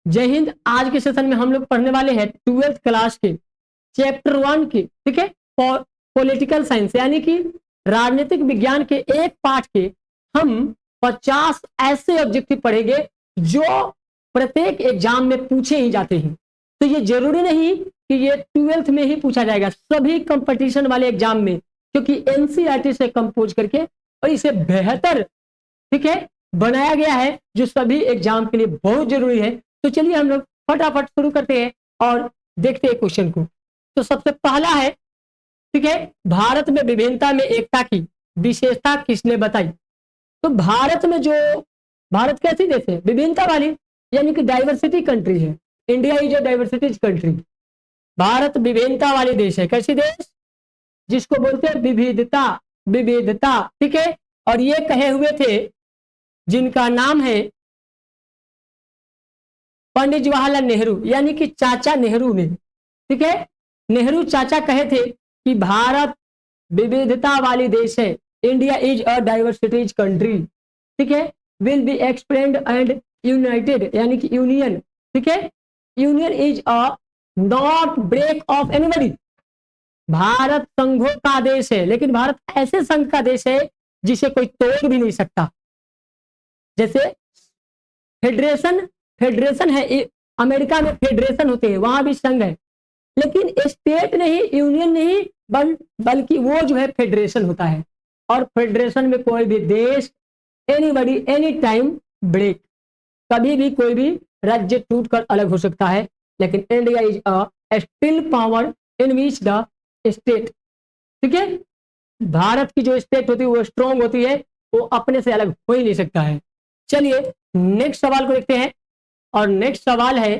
जय हिंद। आज के सेशन में हम लोग पढ़ने वाले हैं 12th क्लास के चैप्टर 1 के, ठीक है, पॉलिटिकल साइंस यानी कि राजनीतिक विज्ञान के एक पाठ के हम 50 ऐसे ऑब्जेक्टिव पढ़ेंगे जो प्रत्येक एग्जाम में पूछे ही जाते हैं। तो ये जरूरी नहीं कि ये 12th में ही पूछा जाएगा, सभी कंपटीशन वाले एग्जाम में, क्योंकि एनसीईआरटी से कंपोज करके और इसे बेहतर, ठीक है, बनाया गया है जो सभी एग्जाम के लिए बहुत जरूरी है। तो चलिए हम लोग फटाफट शुरू करते हैं और देखते हैं क्वेश्चन को। तो सबसे पहला है, ठीक है, भारत में विभिन्नता में एकता की विशेषता किसने बताई? तो भारत में जो, भारत कैसी देश है? विभिन्नता वाली, यानी कि डाइवर्सिटी कंट्री है। India is a diversity country. Bharat विभिन्नता वाली देश है। कैसी देश? जिसको बोलते हैं विविधता, विविधता, ठीक है। और ये कहे हुए थे जिनका नाम है पंडित जवाहरलाल नेहरू, यानी कि चाचा नेहरू ने, ठीक है, नेहरू चाचा कहे थे कि भारत विविधता वाली देश है, India is a diversities country, ठीक है, will be expand and united, यानी कि यूनियन, ठीक है, union is a not break of anybody. Bharat संघों का देश है, लेकिन भारत ऐसे संघ का देश है जिसे कोई तोड़ भी नहीं सकता। जैसे फेडरेशन, फेडरेशन है, अमेरिका में फेडरेशन होते हैं, वहां भी संघ है, लेकिन स्टेट नहीं, यूनियन नहीं, बल्कि वो जो है फेडरेशन होता है। और फेडरेशन में कोई भी देश, एनीबॉडी एनी टाइम ब्रेक, कभी भी कोई भी राज्य टूटकर अलग हो सकता है। लेकिन India is a still power in which the state, ठीक है, भारत की जो स्टेट होती है वो स्ट्रॉन्ग होती है, वो अपने से अलग हो ही नहीं सकता है। चलिए नेक्स्ट सवाल को देखते हैं। और नेक्स्ट सवाल है,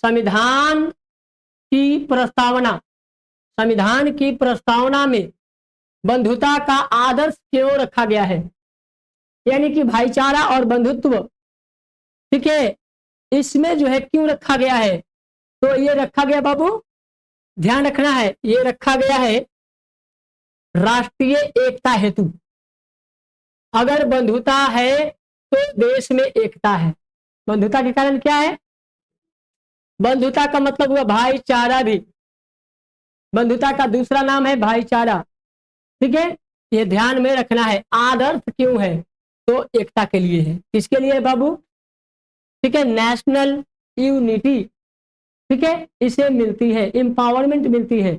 संविधान की प्रस्तावना, संविधान की प्रस्तावना में बंधुता का आदर्श क्यों रखा गया है? यानी कि भाईचारा और बंधुत्व, ठीक है, इसमें जो है क्यों रखा गया है? तो ये रखा गया, बाबू ध्यान रखना है, ये रखा गया है राष्ट्रीय एकता हेतु। अगर बंधुता है तो देश में एकता है। बंधुता के कारण क्या है? बंधुता का मतलब हुआ भाईचारा भी, बंधुता का दूसरा नाम है भाईचारा, ठीक है, ये ध्यान में रखना है। आदर्श क्यों है? तो एकता के लिए है। किसके लिए है बाबू? ठीक है, नेशनल यूनिटी, ठीक है, इसे मिलती है, इंपावरमेंट मिलती है।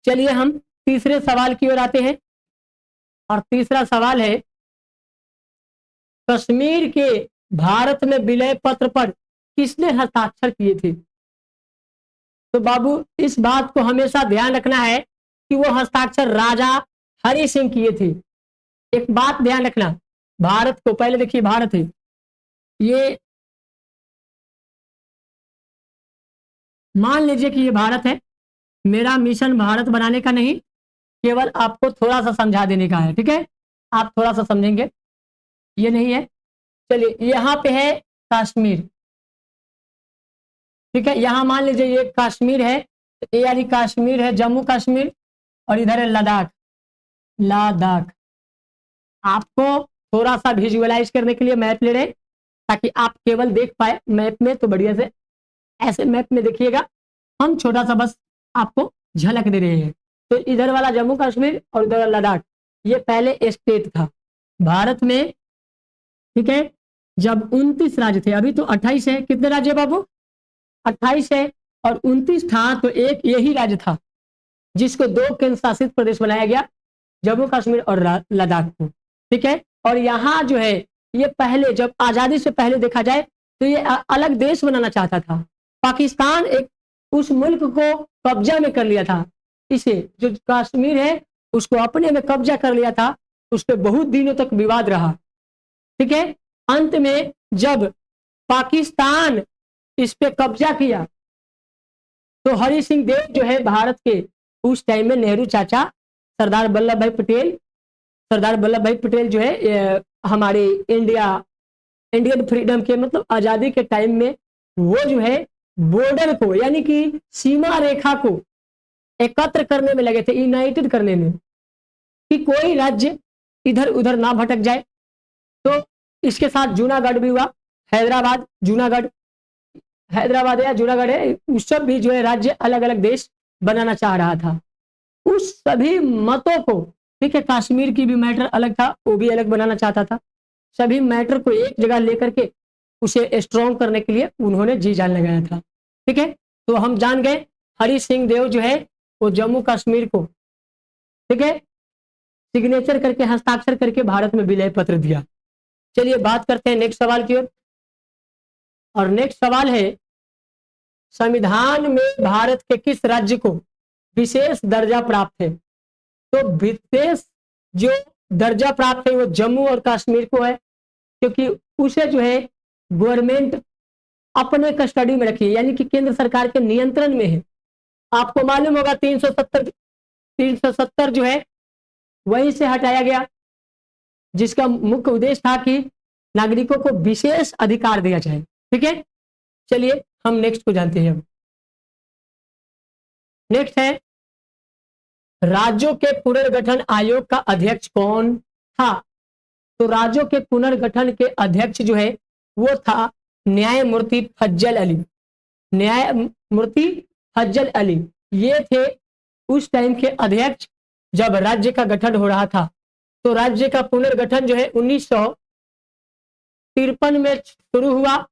चलिए हम तीसरे सवाल की ओर आते हैं। और तीसरा सवाल है, कश्मीर के भारत में विलय पत्र पर किसने हस्ताक्षर किए थे? तो बाबू इस बात को हमेशा ध्यान रखना है कि वो हस्ताक्षर राजा हरि सिंह किए थे। एक बात ध्यान रखना, भारत को पहले देखिए, भारत है ये, मान लीजिए कि ये भारत है, मेरा मिशन भारत बनाने का नहीं, केवल आपको थोड़ा सा समझा देने का है, ठीक है, आप थोड़ा सा समझेंगे, ये नहीं है। चलिए यहां पे है कश्मीर, ठीक है, यहां मान लीजिए ये कश्मीर है, ये यानी कश्मीर है, जम्मू कश्मीर, और इधर है लद्दाख, लद्दाख। आपको थोड़ा सा विजुअलाइज करने के लिए मैप ले रहे हैं ताकि आप केवल देख पाए मैप में, तो बढ़िया से ऐसे मैप में देखिएगा, हम छोटा सा बस आपको झलक दे रहे हैं। तो इधर वाला जम्मू कश्मीर और इधर लद्दाख, ये पहले स्टेट था भारत में, ठीक है, जब 29 राज्य थे, अभी तो 28 है। कितने राज्य बाबू? 28 है, और 29 था तो एक यही राज्य था जिसको 2 केंद्र शासित प्रदेश बनाया गया, जम्मू कश्मीर और लद्दाख को, ठीक है। और यहाँ जो है ये पहले, जब आजादी से पहले देखा जाए तो ये अलग देश बनाना चाहता था। पाकिस्तान एक उस मुल्क को कब्जा में कर लिया था, इसे जो कश्मीर है उसको अपने में कब्जा कर लिया था, उस पर बहुत दिनों तक विवाद रहा, ठीक है। अंत में जब पाकिस्तान इस पे कब्जा किया तो हरि सिंह देव जो है भारत के उस टाइम में नेहरू चाचा, सरदार वल्लभ भाई पटेल, सरदार वल्लभ भाई पटेल जो है हमारे इंडियन फ्रीडम के मतलब आजादी के टाइम में, वो जो है बॉर्डर को यानी कि सीमा रेखा को एकत्र करने में लगे थे, यूनाइटेड करने में, कि कोई राज्य इधर उधर ना भटक जाए। तो इसके साथ जूनागढ़ भी हुआ, हैदराबाद, जूनागढ़, हैदराबाद या जूनागढ़ है, उस सब भी जो है राज्य अलग अलग देश बनाना चाह रहा था। उस सभी मतों को, ठीक है, कश्मीर की भी मैटर अलग था, वो भी अलग बनाना चाहता था। सभी मैटर को एक जगह लेकर के उसे स्ट्रॉन्ग करने के लिए उन्होंने जी जान लगाया था। ठीक है, तो हम जान गए हरि सिंह देव जो है वो जम्मू कश्मीर को, ठीक है, सिग्नेचर करके, हस्ताक्षर करके भारत में विलय पत्र दिया। चलिए बात करते हैं नेक्स्ट सवाल की ओर। और नेक्स्ट सवाल है, संविधान में भारत के किस राज्य को विशेष दर्जा प्राप्त है? तो विशेष जो दर्जा प्राप्त है वो जम्मू और कश्मीर को है, क्योंकि उसे जो है गवर्नमेंट अपने कस्टडी में रखी है, यानी कि केंद्र सरकार के नियंत्रण में है। आपको मालूम होगा 370 जो है वहीं से हटाया गया, जिसका मुख्य उद्देश्य था कि नागरिकों को विशेष अधिकार दिया जाए। ठीक है, चलिए हम नेक्स्ट को जानते हैं। नेक्स्ट है, राज्यों के पुनर्गठन आयोग का अध्यक्ष कौन था? तो राज्यों के पुनर्गठन के अध्यक्ष जो है वो था न्यायमूर्ति फज्जल अली। न्यायमूर्ति फज्जल अली ये थे उस टाइम के अध्यक्ष जब राज्य का गठन हो रहा था। तो राज्य का पुनर्गठन जो है 1953 में शुरू हुआ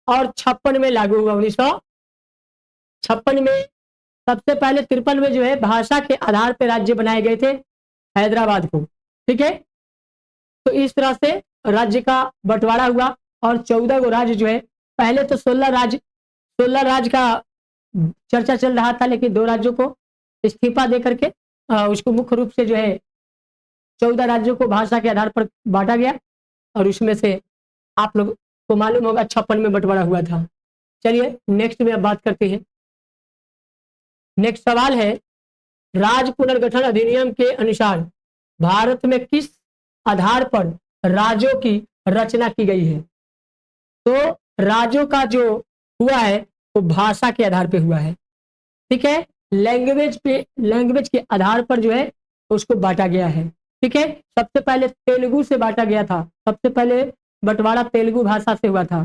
और 56 में लागू हुआ। 1956 में, सबसे पहले 53 में जो है भाषा के आधार पर राज्य बनाए गए थे हैदराबाद को। ठीक है, तो इस तरह से राज्य का बंटवारा हुआ और 14 गो राज्य जो है, पहले तो 16 राज्य का चर्चा चल रहा था, लेकिन 2 राज्यों को इस्तीफा दे करके उसको मुख्य रूप से जो है 14 राज्यों को भाषा के आधार पर बांटा गया और उसमें से आप लोग को मालूम होगा 56 में बंटवारा हुआ था। चलिए नेक्स्ट में अब बात करते हैं। नेक्स्ट सवाल है, राज्य पुनर्गठन अधिनियम के अनुसार भारत में किस आधार पर राज्यों की रचना की गई है? तो राज्यों का जो हुआ है वो भाषा के आधार पे हुआ है। ठीक है, लैंग्वेज के आधार पर जो है उसको बांटा गया है। ठीक है, सबसे पहले तेलुगु से बांटा गया था, सबसे पहले बंटवारा तेलुगु भाषा से हुआ था।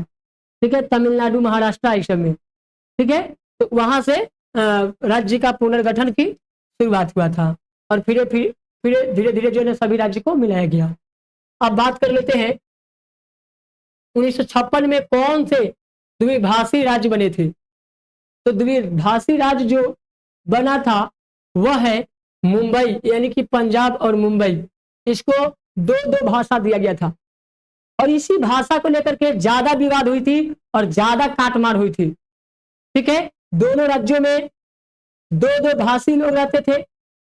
ठीक है, तमिलनाडु, महाराष्ट्र इस सब में। ठीक है, तो वहां से राज्य का पुनर्गठन की शुरुआत हुआ था और फिर धीरे धीरे जो है सभी राज्य को मिलाया गया। अब बात कर लेते हैं 1956 में कौन से द्विभाषी राज्य बने थे? तो द्विभाषी राज्य जो बना था वह है मुंबई, यानी कि पंजाब और मुंबई। इसको दो भाषा दिया गया था और इसी भाषा को लेकर के ज्यादा विवाद हुई थी और ज्यादा काटमार हुई थी। ठीक है, दोनों राज्यों में दो भाषी लोग रहते थे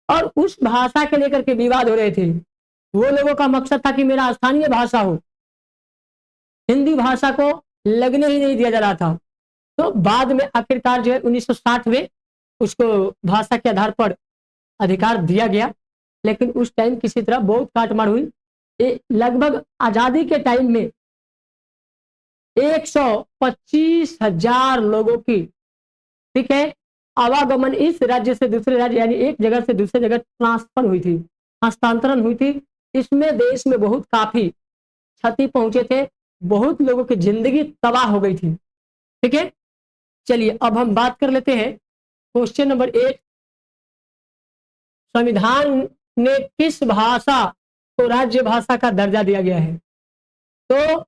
और उस भाषा के लेकर के विवाद हो रहे थे। वो लोगों का मकसद था कि मेरा स्थानीय भाषा हो, हिंदी भाषा को लगने ही नहीं दिया जा रहा था। तो बाद में आखिरकार जो है 1960 में उसको भाषा के आधार पर अधिकार दिया गया, लेकिन उस टाइम किसी तरह बहुत काटमार हुई। लगभग आजादी के टाइम में 125,000 लोगों की, ठीक है, आवागमन इस राज्य से दूसरे राज्य, यानी एक जगह से दूसरे जगह ट्रांसफर हुई थी, हस्तांतरण हुई थी। इसमें देश में बहुत काफी क्षति पहुंचे थे, बहुत लोगों की जिंदगी तबाह हो गई थी। ठीक है, चलिए अब हम बात कर लेते हैं क्वेश्चन नंबर 8। संविधान ने किस भाषा को राज्य भाषा का दर्जा दिया गया है? तो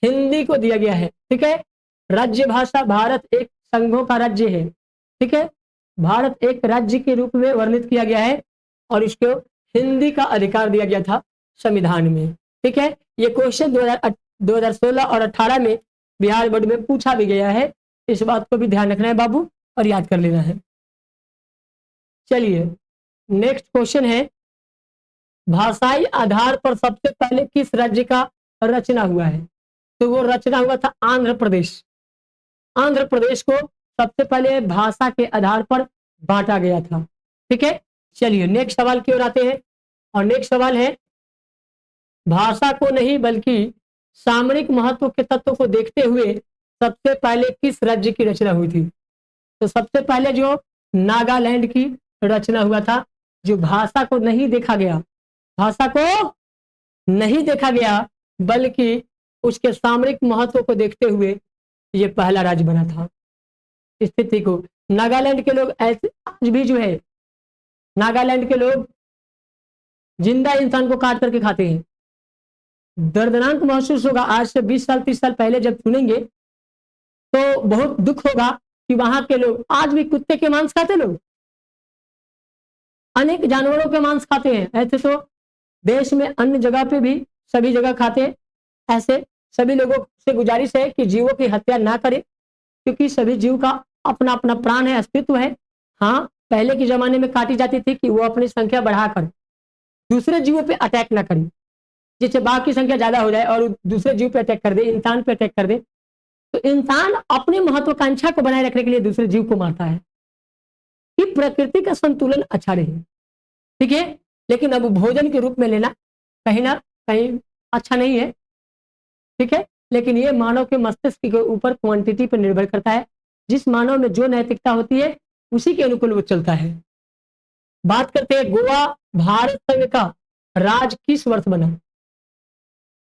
हिंदी को दिया गया है। ठीक है, राज्य भाषा, भारत एक संघों का राज्य है। ठीक है, भारत एक राज्य के रूप में वर्णित किया गया है और इसको हिंदी का अधिकार दिया गया था संविधान में। ठीक है, ये क्वेश्चन 2016 और 18 में बिहार बोर्ड में पूछा भी गया है। इस बात को भी ध्यान रखना है बाबू और याद कर लेना है। चलिए नेक्स्ट क्वेश्चन है, भाषाई आधार पर सबसे पहले किस राज्य का रचना हुआ है? तो वो रचना हुआ था आंध्र प्रदेश। आंध्र प्रदेश को सबसे पहले भाषा के आधार पर बांटा गया था। ठीक है, चलिए नेक्स्ट सवाल की ओर आते हैं और नेक्स्ट सवाल है, भाषा को नहीं बल्कि सामरिक महत्व के तत्व को देखते हुए सबसे पहले किस राज्य की रचना हुई थी? तो सबसे पहले जो नागालैंड की रचना हुआ था, जो भाषा को नहीं देखा गया, भाषा को नहीं देखा गया बल्कि उसके सामरिक महत्व को देखते हुए ये पहला राज्य बना था। स्थिति को। नागालैंड के लोग ऐसे आज भी जो है, नागालैंड के लोग जिंदा इंसान को काट करके खाते हैं। दर्दनाक महसूस होगा, आज से 20 साल 30 साल पहले जब सुनेंगे तो बहुत दुख होगा कि वहां के लोग आज भी कुत्ते के मांस खाते, लोग अनेक जानवरों के मांस खाते हैं। ऐसे तो देश में अन्य जगह पे भी सभी जगह खाते हैं। ऐसे सभी लोगों से गुजारिश है कि जीवों की हत्या ना करें, क्योंकि सभी जीव का अपना अपना प्राण है, अस्तित्व है। हाँ, पहले के जमाने में काटी जाती थी कि वो अपनी संख्या बढ़ाकर दूसरे जीवों पे अटैक ना करें, जिससे बाघ की संख्या ज्यादा हो जाए और दूसरे जीव पे अटैक कर दे, इंसान पे अटैक कर दे, तो इंसान अपनी महत्वाकांक्षा को बनाए रखने के लिए दूसरे जीव को मारता है कि प्रकृति का संतुलन अच्छा रहे। ठीक है, लेकिन अब भोजन के रूप में लेना कहीं ना कहीं अच्छा नहीं है। ठीक है, लेकिन ये मानव के मस्तिष्क के ऊपर क्वांटिटी पर निर्भर करता है। जिस मानव में जो नैतिकता होती है उसी के अनुकूल वो चलता है। बात करते हैं गोवा भारत संघ का राज्य किस वर्ष बना।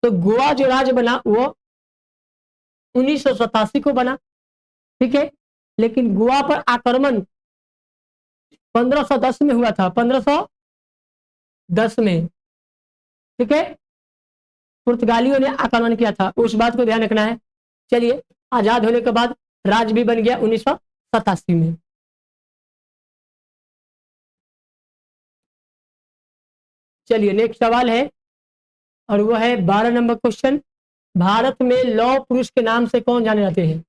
तो गोवा जो राज्य बना वो 1987 को बना। ठीक है, लेकिन गोवा पर आक्रमण 1510 में हुआ था, 1510 में। ठीक है, पुर्तगालियों ने आक्रमण किया था, उस बात को ध्यान रखना है। चलिए, आजाद होने के बाद राज्य भी बन गया 1987 में। चलिए, नेक्स्ट सवाल है और वो है 12 नंबर क्वेश्चन। भारत में लौह पुरुष के नाम से कौन जाने जाते हैं।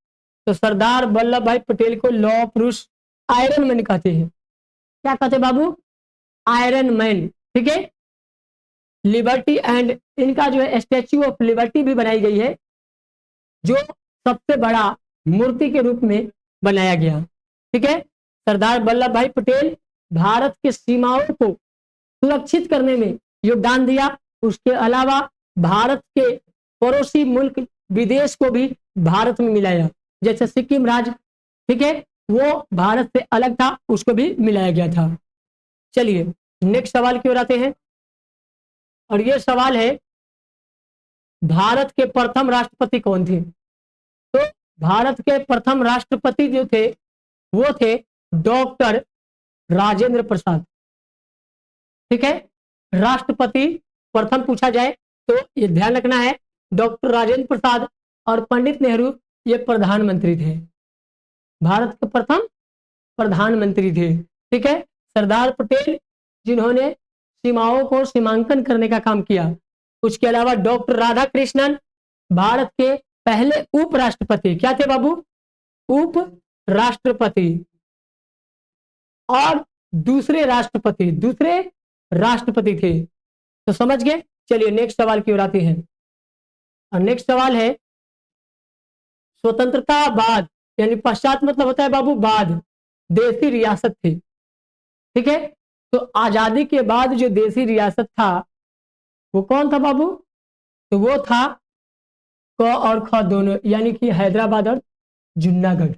तो सरदार वल्लभ भाई पटेल को लौह पुरुष, आयरन मैन कहते हैं। क्या कहते हैं बाबू, आयरन मैन। ठीक है, लिबर्टी एंड इनका जो है स्टैच्यू ऑफ लिबर्टी भी बनाई गई है, जो सबसे बड़ा मूर्ति के रूप में बनाया गया। ठीक है, सरदार वल्लभ भाई पटेल भारत के सीमाओं को सुरक्षित करने में योगदान दिया। उसके अलावा भारत के पड़ोसी मुल्क विदेश को भी भारत में मिलाया, जैसे सिक्किम राज्य, ठीक है, वो भारत से अलग था, उसको भी मिलाया गया था। चलिए, नेक्स्ट सवाल की ओर आते हैं और ये सवाल है भारत के प्रथम राष्ट्रपति कौन थे। तो भारत के प्रथम राष्ट्रपति जो थे वो थे डॉक्टर राजेंद्र प्रसाद। ठीक है, राष्ट्रपति प्रथम पूछा जाए तो ये ध्यान रखना है, डॉक्टर राजेंद्र प्रसाद और पंडित नेहरू ये प्रधानमंत्री थे, भारत के प्रथम प्रधानमंत्री थे। ठीक है, सरदार पटेल जिन्होंने सीमाओं को सीमांकन करने का काम किया। उसके अलावा डॉक्टर राधा कृष्णन भारत के पहले उपराष्ट्रपति, क्या थे बाबू, उप राष्ट्रपति। और दूसरे राष्ट्रपति थे। तो समझ गए। चलिए, नेक्स्ट सवाल की ओर आते हैं और नेक्स्ट सवाल है स्वतंत्रता बाद, यानी पश्चात मतलब होता है बाबू बाद, देसी रियासत थी। ठीक है, तो आजादी के बाद जो देसी रियासत था वो कौन था बाबू, तो वो था क और ख दोनों, यानी कि हैदराबाद और जूनागढ़,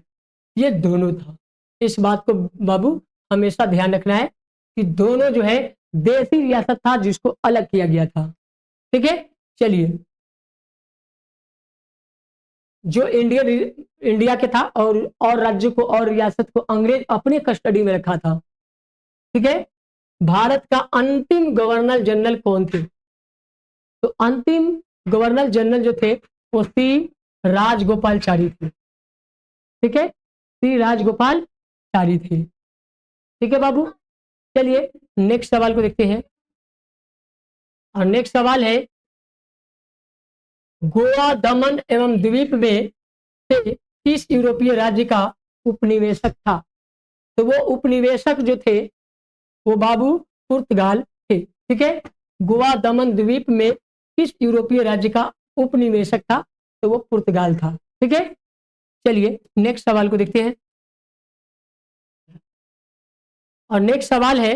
ये दोनों था। इस बात को बाबू हमेशा ध्यान रखना है कि दोनों जो है देसी रियासत था जिसको अलग किया गया था। ठीक है, चलिए, जो इंडिया के था और राज्य को और रियासत को अंग्रेज अपने कस्टडी में रखा था। ठीक है, भारत का अंतिम गवर्नर जनरल कौन थे। तो अंतिम गवर्नर जनरल जो थे वो सी राजगोपालचारी थे। ठीक है, सी राजगोपालचारी थे। ठीक है बाबू, चलिए नेक्स्ट सवाल को देखते हैं और नेक्स्ट सवाल है गोवा, दमन एवं द्वीप में से किस यूरोपीय राज्य का उपनिवेशक था। तो वो उपनिवेशक जो थे वो बाबू पुर्तगाल थे। ठीक है, गोवा दमन द्वीप में किस यूरोपीय राज्य का उपनिवेशक था, तो वो पुर्तगाल था। ठीक है, चलिए नेक्स्ट सवाल को देखते हैं और नेक्स्ट सवाल है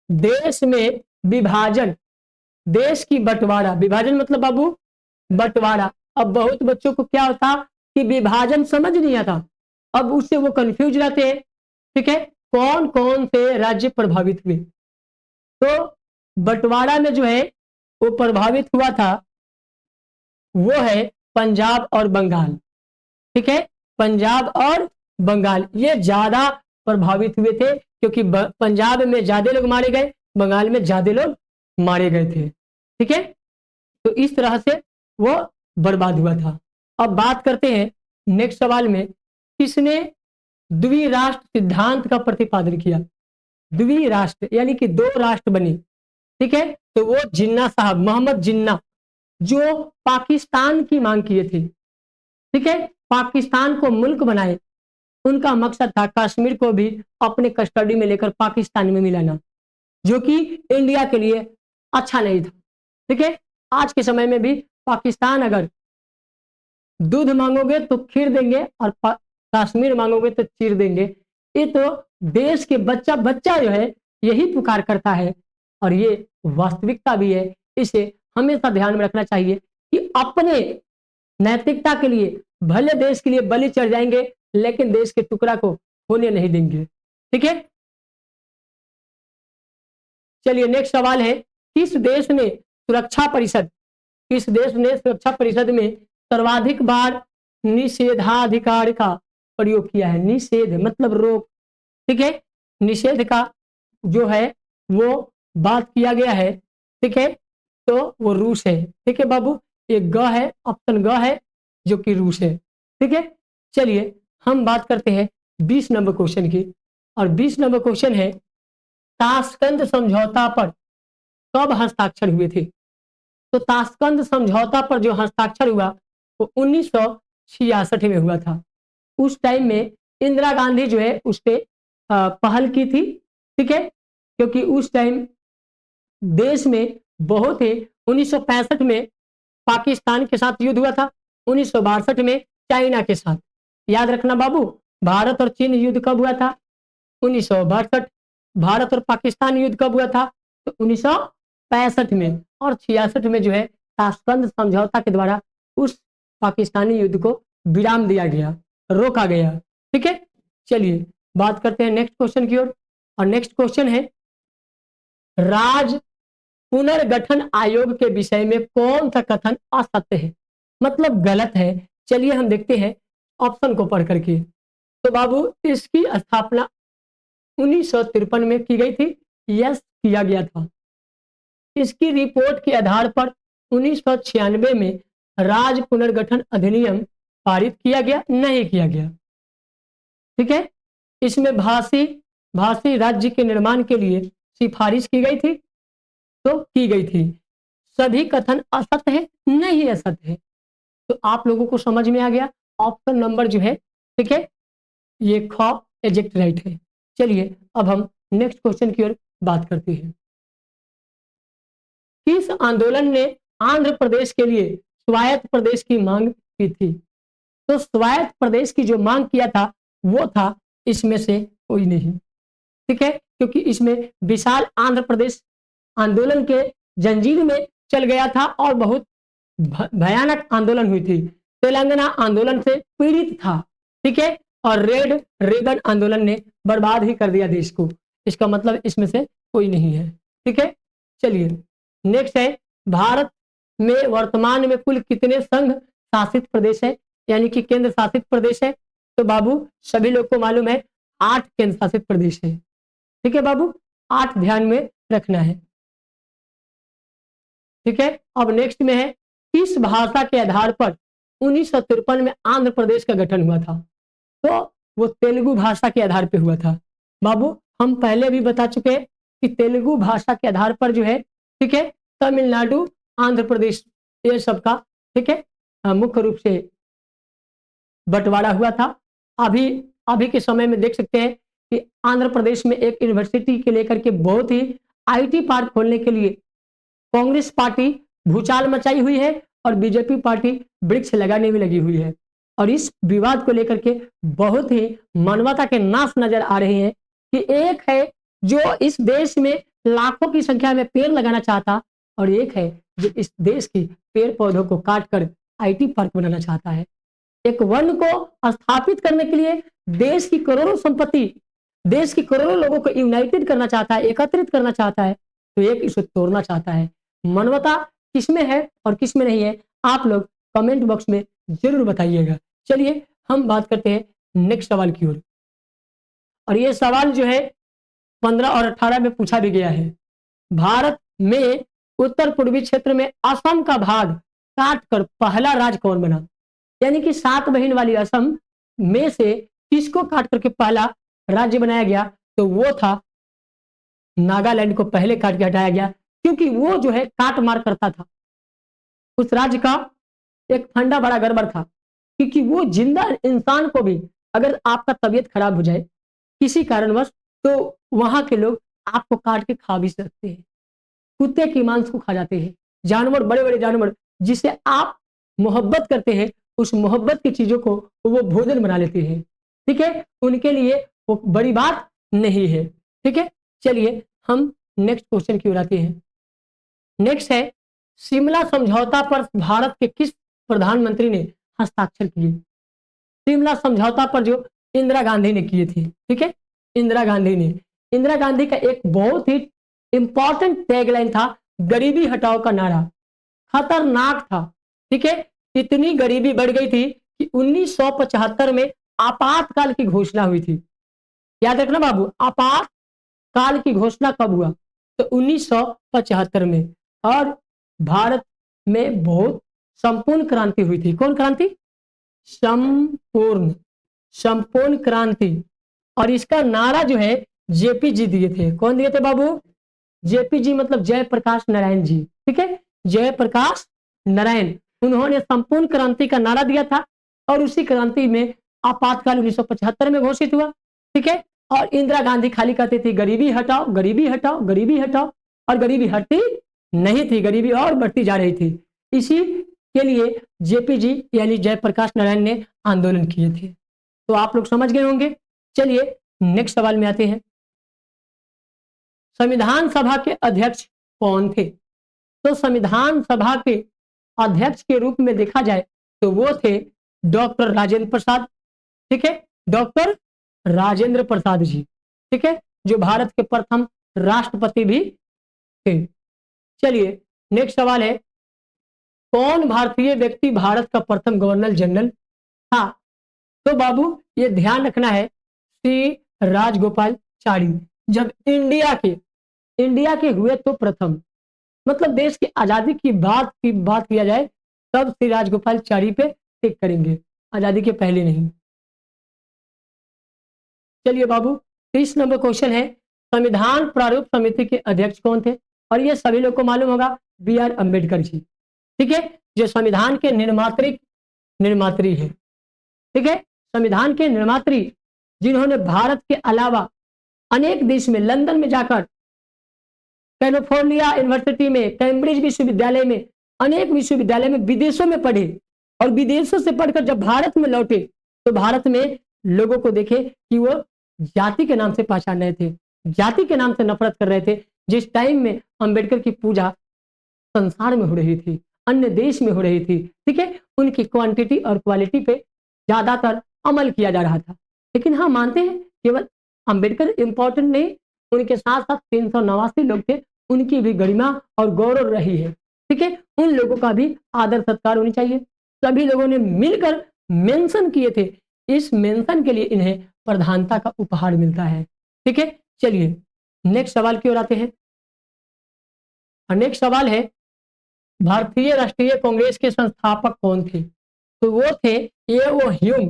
देश में विभाजन, देश की बंटवारा, विभाजन मतलब बाबू बंटवारा। अब बहुत बच्चों को क्या होता कि विभाजन समझ नहीं आता, अब उससे वो कंफ्यूज रहते हैं। ठीक है, कौन कौन से राज्य प्रभावित हुए। तो बंटवारा में जो है वो प्रभावित हुआ था वो है पंजाब और बंगाल। ठीक है, पंजाब और बंगाल, ये ज्यादा प्रभावित हुए थे क्योंकि पंजाब में ज्यादा लोग मारे गए, बंगाल में ज्यादा लोग मारे गए थे। ठीक है, तो इस तरह से वो बर्बाद हुआ था। अब बात करते हैं नेक्स्ट सवाल में, किसने द्विराष्ट्र सिद्धांत का प्रतिपादन किया? द्विराष्ट्र यानी कि दो राष्ट्र बने। ठीक है, तो वो जिन्ना साहब, मोहम्मद जिन्ना, जो पाकिस्तान की मांग किए थे। ठीक है, पाकिस्तान को मुल्क बनाए, उनका मकसद था कश्मीर को भी अपने कस्टडी में लेकर पाकिस्तान में मिलाना, जो कि इंडिया के लिए अच्छा नहीं था। ठीक है, आज के समय में भी पाकिस्तान अगर दूध मांगोगे तो खीर देंगे और कश्मीर मांगोगे तो चीर देंगे। ये तो देश के बच्चा बच्चा जो है यही पुकार करता है और ये वास्तविकता भी है। इसे हमेशा ध्यान में रखना चाहिए कि अपने नैतिकता के लिए भले देश के लिए बलि चढ़ जाएंगे, लेकिन देश के टुकड़ा को होने नहीं देंगे। ठीक है, चलिए नेक्स्ट सवाल है, किस देश ने सुरक्षा परिषद में सर्वाधिक बार निषेधाधिकार का प्रयोग किया है? निषेध मतलब रोक। ठीक है, निषेध का जो है वो बात किया गया है। ठीक है, तो वो रूस है। ठीक है बाबू, ये ग है, ऑप्शन ग है जो कि रूस है। ठीक है, चलिए हम बात करते हैं 20 नंबर क्वेश्चन की, और 20 नंबर क्वेश्चन है, ताशकंद समझौता पर कब हस्ताक्षर हुए थे? तो ताशकंद समझौता पर जो हस्ताक्षर हुआ वो 1966 में हुआ था। उस टाइम में इंदिरा गांधी जो है उस पर पहल की थी। ठीक है, क्योंकि उस टाइम देश में बहुत ही 1965 में पाकिस्तान के साथ युद्ध हुआ था, 1962 में चाइना के साथ। याद रखना बाबू, भारत और चीन युद्ध कब हुआ था? 1962। भारत और पाकिस्तान युद्ध कब हुआ था? तो 1965 में, और 66 में जो है ताशकंद समझौता के द्वारा उस पाकिस्तानी युद्ध को विराम दिया गया, रोका गया। ठीक है, चलिए बात करते हैं नेक्स्ट क्वेश्चन की ओर, और नेक्स्ट क्वेश्चन है, राज्य पुनर्गठन आयोग के विषय में कौन सा कथन असत्य है, मतलब गलत है? चलिए हम देखते हैं ऑप्शन को पढ़ करके। तो बाबू, इसकी स्थापना 1953 में की गई थी। यस, किया गया था। इसकी रिपोर्ट के आधार पर 1996 में राज्य पुनर्गठन अधिनियम पारित किया गया, नहीं किया गया। ठीक है, इसमें भाषी राज्य के निर्माण के लिए सिफारिश की गई थी, तो की गई थी। सभी कथन असत्य है, नहीं असत्य है। तो आप लोगों को समझ में आ गया, ऑप्शन नंबर जो है, ठीक है, ये ख एग्जैक्ट राइट है। चलिए अब हम नेक्स्ट क्वेश्चन की ओर बात करते हैं। किस आंदोलन ने आंध्र प्रदेश के लिए स्वायत्त प्रदेश की मांग की थी? तो स्वायत्त प्रदेश की जो मांग किया था वो था इसमें से कोई नहीं। ठीक है, क्योंकि इसमें विशाल आंध्र प्रदेश आंदोलन के जंजीर में चल गया था और बहुत भयानक आंदोलन हुई थी। तेलंगाना आंदोलन से पीड़ित था। ठीक है, और रेगन आंदोलन ने बर्बाद ही कर दिया देश को। इसका मतलब इसमें से कोई नहीं है। ठीक है, चलिए नेक्स्ट है, भारत में वर्तमान में कुल कितने संघ शासित प्रदेश है, यानी कि केंद्र शासित प्रदेश है? तो बाबू सभी लोग को मालूम है 8 केंद्र शासित प्रदेश है। ठीक है बाबू, 8 ध्यान में रखना है। ठीक है, अब नेक्स्ट में है, किस भाषा के आधार पर 1953 में आंध्र प्रदेश का गठन हुआ था? तो वो तेलुगु भाषा के आधार पर हुआ था। बाबू हम पहले भी बता चुके हैं कि तेलुगु भाषा के आधार पर जो है, ठीक है, तमिलनाडु, आंध्र प्रदेश, ये सबका, ठीक है, मुख्य रूप से बंटवारा हुआ था। अभी के समय में देख सकते हैं कि आंध्र प्रदेश में एक यूनिवर्सिटी के लेकर के बहुत ही आईटी पार्क खोलने के लिए कांग्रेस पार्टी भूचाल मचाई हुई है और बीजेपी पार्टी वृक्ष लगाने में लगी हुई है। और इस विवाद को लेकर के बहुत ही मानवता के नाश नजर आ रहे हैं कि एक है जो इस देश में लाखों की संख्या में पेड़ लगाना चाहता, और एक है जो इस देश की पेड़ पौधों को काटकर आईटी पार्क बनाना चाहता है। एक वन को स्थापित करने के लिए देश की करोड़ों संपत्ति, देश की करोड़ों लोगों को यूनाइटेड करना चाहता है, एकत्रित करना चाहता है, तो एक इसे तोड़ना चाहता है। मानवता किसमें है और किसमें नहीं है, आप लोग कमेंट बॉक्स में जरूर बताइएगा। चलिए हम बात करते हैं नेक्स्ट सवाल की ओर। और ये सवाल जो है 15 और 18 में पूछा भी गया है। भारत में उत्तर पूर्वी क्षेत्र में असम का भाग काटकर पहला राज्य कौन बना? यानी कि 7 बहन वाली असम में से किसको काट करके पहला राज्य बनाया गया? तो वो था नागालैंड को पहले काट के हटाया गया, क्योंकि वो जो है काट मार करता था। उस राज्य का एक फंडा बड़ा गड़बड़ था, क्योंकि वो जिंदा इंसान को भी अगर आपका तबीयत खराब हो जाए किसी कारणवश, तो वहां के लोग आपको काट के खा भी सकते हैं। कुत्ते की मांस को खा जाते हैं, जानवर, बड़े बड़े जानवर जिसे आप मोहब्बत करते हैं, उस मोहब्बत की चीजों को वो भोजन बना लेते हैं। ठीक है, उनके लिए वो बड़ी बात नहीं है। ठीक है, चलिए हम नेक्स्ट क्वेश्चन की ओर आते हैं। नेक्स्ट है, शिमला समझौता पर भारत के किस प्रधानमंत्री ने हस्ताक्षर किए? शिमला समझौता पर जो इंदिरा गांधी ने किए थे। ठीक है, इंदिरा गांधी ने, इंदिरा गांधी का एक बहुत ही इंपॉर्टेंट टैगलाइन था, गरीबी हटाओ का नारा। खतरनाक था। ठीक है, इतनी गरीबी बढ़ गई थी कि 1975 में आपातकाल की घोषणा हुई थी। याद रखना बाबू, आपातकाल की घोषणा कब हुआ? तो 1975 में। और भारत में बहुत संपूर्ण क्रांति हुई थी। कौन क्रांति? संपूर्ण, संपूर्ण क्रांति। और इसका नारा जो है जेपी जी दिए थे। कौन दिए थे बाबू? जेपी जी मतलब जयप्रकाश नारायण जी। ठीक है, जयप्रकाश नारायण, उन्होंने संपूर्ण क्रांति का नारा दिया था, और उसी क्रांति में आपातकाल 1975 में घोषित हुआ। ठीक है, और इंदिरा गांधी खाली कहती थी गरीबी हटाओ, गरीबी हटाओ, गरीबी हटाओ, और गरीबी हटती नहीं थी, गरीबी और बढ़ती जा रही थी। इसी के लिए जेपी जी यानी जयप्रकाश नारायण ने आंदोलन किए थे। तो आप लोग समझ गए होंगे। चलिए नेक्स्ट सवाल में आते हैं। संविधान सभा के अध्यक्ष कौन थे? तो संविधान सभा के अध्यक्ष के रूप में देखा जाए तो वो थे डॉक्टर राजेंद्र प्रसाद। ठीक है, डॉक्टर राजेंद्र प्रसाद जी। ठीक है, जो भारत के प्रथम राष्ट्रपति भी थे। चलिए नेक्स्ट सवाल है, कौन भारतीय व्यक्ति भारत का प्रथम गवर्नर जनरल था? तो बाबू ये ध्यान रखना है, श्री राजगोपालाचारी। जब इंडिया के हुए तो प्रथम, मतलब देश की आजादी की बात किया जाए तब श्री राजगोपालाचारी पे टिक करेंगे, आजादी के पहले नहीं। चलिए बाबू 30 नंबर क्वेश्चन है, संविधान प्रारूप समिति के अध्यक्ष कौन थे? और ये सभी लोग को मालूम होगा, बी आर अम्बेडकर जी। ठीक है, जो संविधान के निर्मात्री है। ठीक है, संविधान के निर्मात्री, जिन्होंने भारत के अलावा अनेक देश में, लंदन में जाकर, कैलिफोर्निया यूनिवर्सिटी में, कैम्ब्रिज विश्वविद्यालय में, अनेक विश्वविद्यालय में, विदेशों में पढ़े, और विदेशों से पढ़कर जब भारत में लौटे तो भारत में लोगों को देखे कि वो जाति के नाम से पहचान रहे थे, जाति के नाम से नफरत कर रहे थे। जिस टाइम में अंबेडकर की पूजा संसार में हो रही थी, अन्य देश में हो रही थी। ठीक है, उनकी क्वांटिटी और क्वालिटी पे ज्यादातर अमल किया जा रहा था। लेकिन हाँ, मानते हैं केवल अंबेडकर इंपॉर्टेंट नहीं, उनके साथ साथ 389 लोग थे, उनकी भी गरिमा और गौरव रही है। ठीक है, उन लोगों का भी आदर सत्कार होनी चाहिए। सभी लोगों ने मिलकर मेंशन किए थे, इस मेंशन के लिए इन्हें प्रधानता का उपहार मिलता है। ठीक है, चलिए नेक्स्ट सवाल की ओर आते हैं। नेक्स्ट सवाल है, भारतीय राष्ट्रीय कांग्रेस के संस्थापक कौन थे? तो वो थे ये ह्यूम।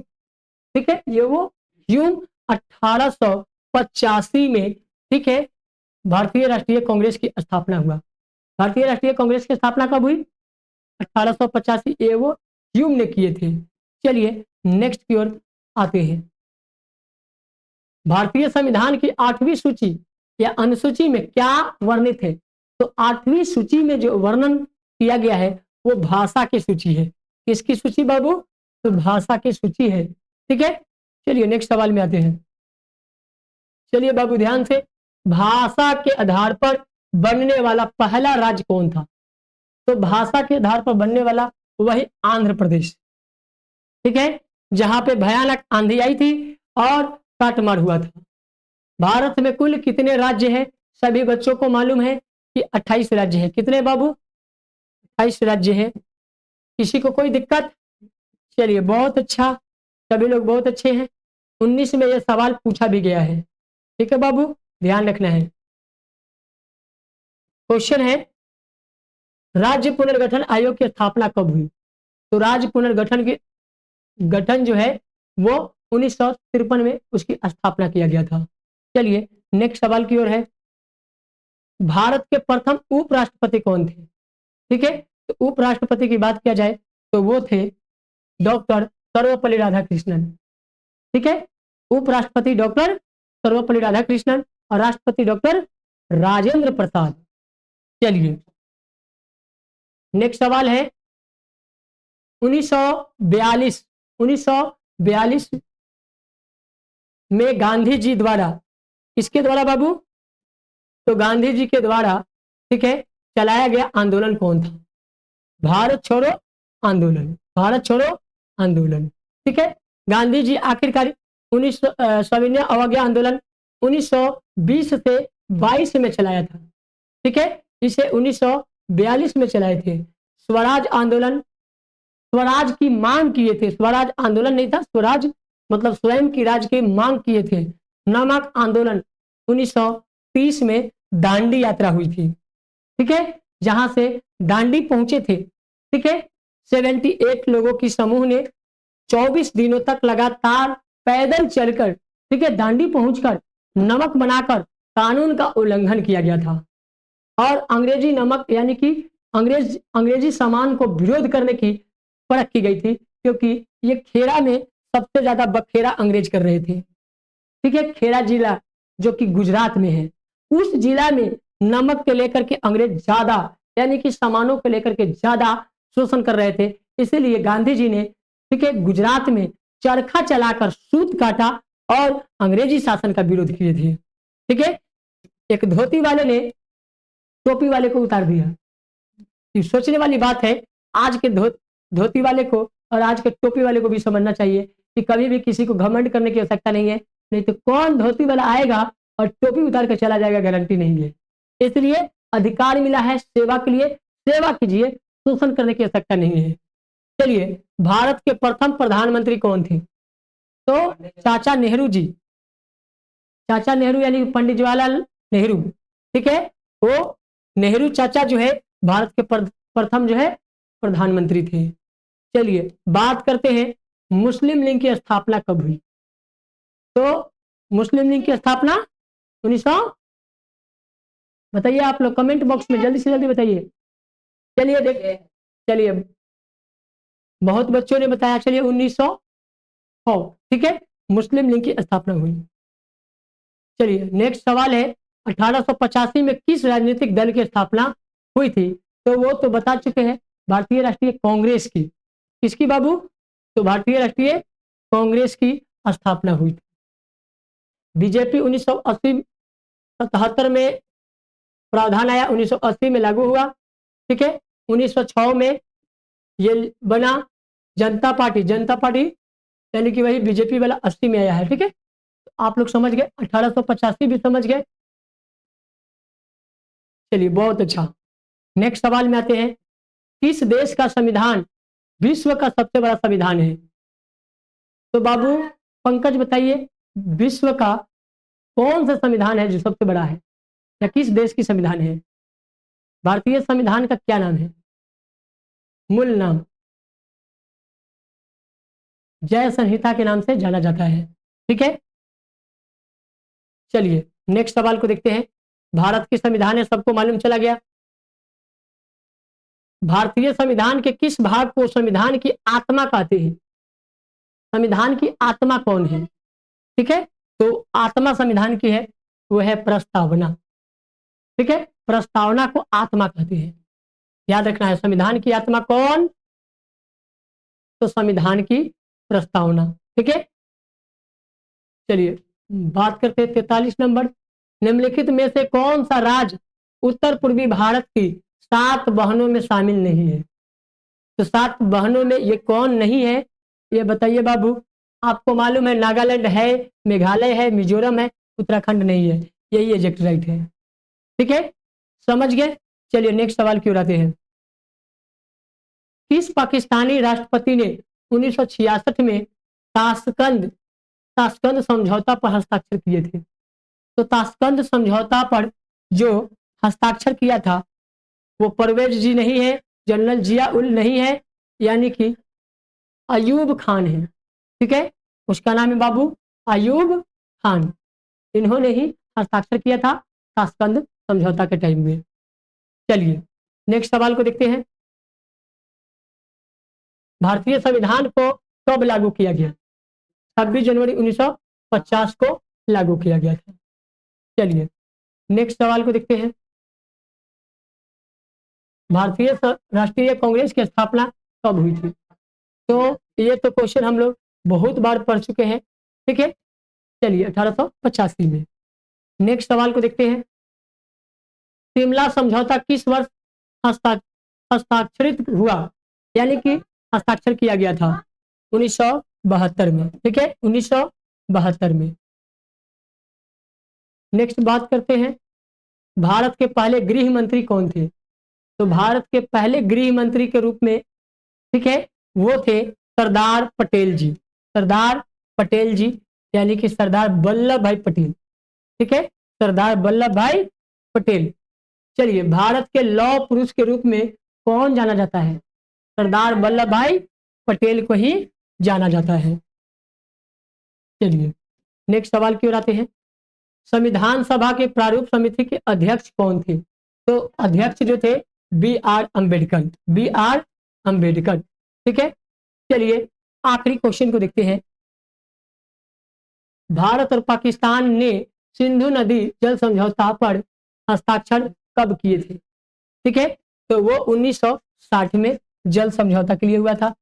ठीक है, ये वो ह्यूम 1885 में। ठीक है, भारतीय राष्ट्रीय कांग्रेस की स्थापना हुआ। भारतीय राष्ट्रीय कांग्रेस की स्थापना कब हुई? 1885। ये वो ह्यूम ने किए थे। चलिए नेक्स्ट की ओर आते हैं। भारतीय संविधान की 8वीं सूची या अनुसूची में क्या वर्णित है? तो 8वीं सूची में जो वर्णन किया गया है वो भाषा की सूची है। किसकी सूची बाबू? तो भाषा की सूची है। ठीक है, चलिए नेक्स्ट सवाल में आते हैं। चलिए बाबू ध्यान से, भाषा के आधार पर बनने वाला पहला राज्य कौन था? तो भाषा के आधार पर बनने वाला वही आंध्र प्रदेश। ठीक है, जहां पे भयानक आंधी आई थी और काटमार हुआ था। भारत में कुल कितने राज्य हैं? सभी बच्चों को मालूम है कि 28 राज्य हैं। कितने बाबू? 28 राज्य हैं। किसी को कोई दिक्कत? चलिए बहुत अच्छा, सभी लोग बहुत अच्छे हैं। 19 में यह सवाल पूछा भी गया है। ठीक है बाबू, ध्यान रखना है। क्वेश्चन है, राज्य पुनर्गठन आयोग की स्थापना कब हुई? तो राज्य पुनर्गठन की गठन जो है वो 1953 में उसकी स्थापना किया गया था। चलिए नेक्स्ट सवाल की ओर है, भारत के प्रथम उपराष्ट्रपति कौन थे? ठीक है, तो उपराष्ट्रपति की बात किया जाए तो वो थे डॉक्टर सर्वपल्ली राधाकृष्णन। ठीक है, उपराष्ट्रपति डॉक्टर सर्वपल्ली राधाकृष्णन और राष्ट्रपति डॉक्टर राजेंद्र प्रसाद। चलिए नेक्स्ट सवाल है, 1942 में गांधी जी द्वारा, किसके द्वारा बाबू? तो गांधी जी के द्वारा, ठीक है, चलाया गया आंदोलन कौन था? भारत छोड़ो आंदोलन, भारत छोड़ो आंदोलन। ठीक है, गांधी जी आखिरकार सविनय अवज्ञा आंदोलन 1920 से 22 में चलाया था। ठीक है, इसे 1942 में चलाए थे। स्वराज आंदोलन, स्वराज की मांग किए थे, स्वराज आंदोलन नहीं था, स्वराज मतलब स्वयं की राज की मांग किए थे। नमक आंदोलन 1930 में दांडी यात्रा हुई थी। ठीक है, जहां से दांडी पहुंचे थे। ठीक है, 78 लोगों की समूह ने 24 दिनों तक लगातार पैदल चलकर, ठीक है, दांडी पहुंचकर नमक बनाकर कानून का उल्लंघन किया गया था और अंग्रेजी नमक यानी कि अंग्रेजी सामान को विरोध करने की परख की गई थी, क्योंकि ये खेड़ा में सबसे ज्यादा बखेड़ा अंग्रेज कर रहे थे। ठीक है, खेड़ा जिला जो कि गुजरात में है, उस जिला में नमक के लेकर के अंग्रेज ज्यादा यानी कि सामानों को लेकर के ज्यादा शोषण कर रहे थे। इसीलिए गांधी जी ने, ठीक है, गुजरात में चरखा चलाकर सूत काटा और अंग्रेजी शासन का विरोध किए थे। ठीक है, एक धोती वाले ने टोपी वाले को उतार दिया। ये सोचने वाली बात है, आज के धोती वाले को और आज के टोपी वाले को भी समझना चाहिए कि कभी भी किसी को घमंड करने की आवश्यकता नहीं है, नहीं तो कौन धोती वाला आएगा और टोपी उतार कर चला जाएगा, गारंटी नहीं है। इसलिए अधिकार मिला है सेवा के लिए, सेवा कीजिए, शोषण करने की आवश्यकता नहीं है। चलिए, भारत के प्रथम प्रधानमंत्री कौन थे? तो चाचा नेहरू जी, चाचा नेहरू यानी पंडित जवाहरलाल नेहरू। ठीक है, वो नेहरू चाचा जो है भारत के प्रथम जो है प्रधानमंत्री थे। चलिए बात करते हैं मुस्लिम लीग की स्थापना कब हुई? तो मुस्लिम लीग की स्थापना 1900, बताइए आप लोग कमेंट बॉक्स में जल्दी से जल्दी बताइए। चलिए देखिए, चलिए बहुत बच्चों ने बताया, चलिए 1900, ठीक है, मुस्लिम लीग की स्थापना हुई। चलिए नेक्स्ट सवाल है, 1885 में किस राजनीतिक दल की स्थापना हुई थी? तो वो तो बता चुके हैं, भारतीय राष्ट्रीय कांग्रेस की। किसकी बाबू? तो भारतीय राष्ट्रीय कांग्रेस की स्थापना हुई थी। बीजेपी 1977 में प्रावधान आया, 1980 में लागू हुआ। ठीक है, 1906 में ये बना जनता पार्टी, जनता पार्टी यानी कि वही बीजेपी वाला 80 में आया है। ठीक है, तो आप लोग समझ गए, 1885 भी समझ गए। चलिए बहुत अच्छा, नेक्स्ट सवाल में आते हैं, किस देश का संविधान विश्व का सबसे बड़ा संविधान है? तो बाबू पंकज बताइए, विश्व का कौन सा संविधान है जो सबसे बड़ा है, या किस देश की संविधान है? भारतीय संविधान का क्या नाम है? मूल नाम जय संहिता के नाम से जाना जाता है। ठीक है, चलिए नेक्स्ट सवाल को देखते हैं। भारत की संविधान है, सबको मालूम चला गया। भारतीय संविधान के किस भाग को संविधान की आत्मा कहते हैं? संविधान की आत्मा कौन है? ठीक है, तो आत्मा संविधान की है, वो है प्रस्तावना। ठीक है, प्रस्तावना को आत्मा कहते हैं, याद रखना है। संविधान की आत्मा कौन? तो संविधान की प्रस्तावना। ठीक है, चलिए बात करते हैं 43 नंबर, निम्नलिखित में से कौन सा राज्य उत्तर पूर्वी भारत की 7 बहनों में शामिल नहीं है? तो 7 बहनों में ये कौन नहीं है, ये बताइए बाबू। आपको मालूम है नागालैंड है, मेघालय है, मिजोरम है, उत्तराखंड नहीं है, यही एग्जैक्ट राइट है। ठीक है, समझ गए। चलिए नेक्स्ट सवाल की ओर आते हैं, किस पाकिस्तानी राष्ट्रपति ने 1966 में ताशकंद ताशकंद समझौता पर हस्ताक्षर किए थे? तो ताशकंद समझौता पर जो हस्ताक्षर किया था वो परवेज जी नहीं है, जनरल जिया उल नहीं है, यानी कि अयूब खान है। ठीक है, उसका नाम है बाबू अयूब खान। इन्होंने ही हस्ताक्षर किया था ताशकंद समझौता के टाइम में। चलिए नेक्स्ट सवाल को देखते हैं। भारतीय संविधान को कब लागू किया गया? 26 जनवरी 1950 को लागू किया गया था। चलिए नेक्स्ट सवाल को देखते हैं। भारतीय राष्ट्रीय कांग्रेस की स्थापना कब हुई थी? तो ये तो क्वेश्चन हम लोग बहुत बार पढ़ चुके हैं। ठीक है, चलिए 1885 में। नेक्स्ट सवाल को देखते हैं। शिमला समझौता किस वर्ष हस्ताक्षरित हुआ, यानी कि हस्ताक्षर किया गया था? 1972 में। ठीक है, 1972 में। नेक्स्ट बात करते हैं, भारत के पहले गृह मंत्री कौन थे? तो भारत के पहले गृह मंत्री के रूप में, ठीक है, वो थे सरदार पटेल जी। सरदार पटेल जी, यानी कि सरदार वल्लभ भाई पटेल। ठीक है, सरदार वल्लभ भाई पटेल। चलिए भारत के लौह पुरुष के रूप में कौन जाना जाता है? सरदार वल्लभ भाई पटेल को ही जाना जाता है। चलिए नेक्स्ट सवाल की ओर आते हैं। संविधान सभा के प्रारूप समिति के अध्यक्ष कौन थे? तो अध्यक्ष जो थे B R Ambedkar. B R Ambedkar. ठीक है, चलिए आखिरी क्वेश्चन को देखते हैं। भारत और पाकिस्तान ने सिंधु नदी जल समझौता पर हस्ताक्षर कब किए थे? ठीक है, तो वो 1960 में जल समझौता के लिए हुआ था,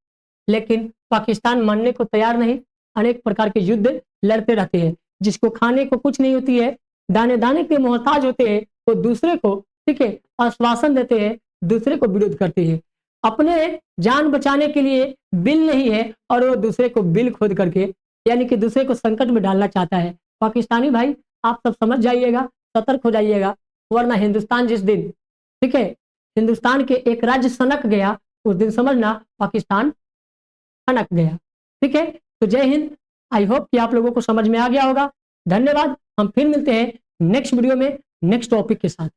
लेकिन पाकिस्तान मानने को तैयार नहीं। अनेक प्रकार के युद्ध लड़ते रहते हैं। जिसको खाने को कुछ नहीं होती है, दाने दाने के मोहताज होते हैं, वो दूसरे को, ठीक है, आश्वासन देते हैं, दूसरे को विरोध करते हैं। अपने जान बचाने के लिए बिल नहीं है और वो दूसरे को बिल खोद करके, यानी कि दूसरे को संकट में डालना चाहता है। पाकिस्तानी भाई आप सब समझ जाइएगा, सतर्क हो जाइएगा, वरना हिंदुस्तान जिस दिन, ठीक है, हिंदुस्तान के एक राज्य सनक गया, उस दिन समझना पाकिस्तान सनक गया। ठीक है, तो जय हिंद। आई होप कि आप लोगों को समझ में आ गया होगा। धन्यवाद। हम फिर मिलते हैं नेक्स्ट वीडियो में नेक्स्ट टॉपिक के साथ।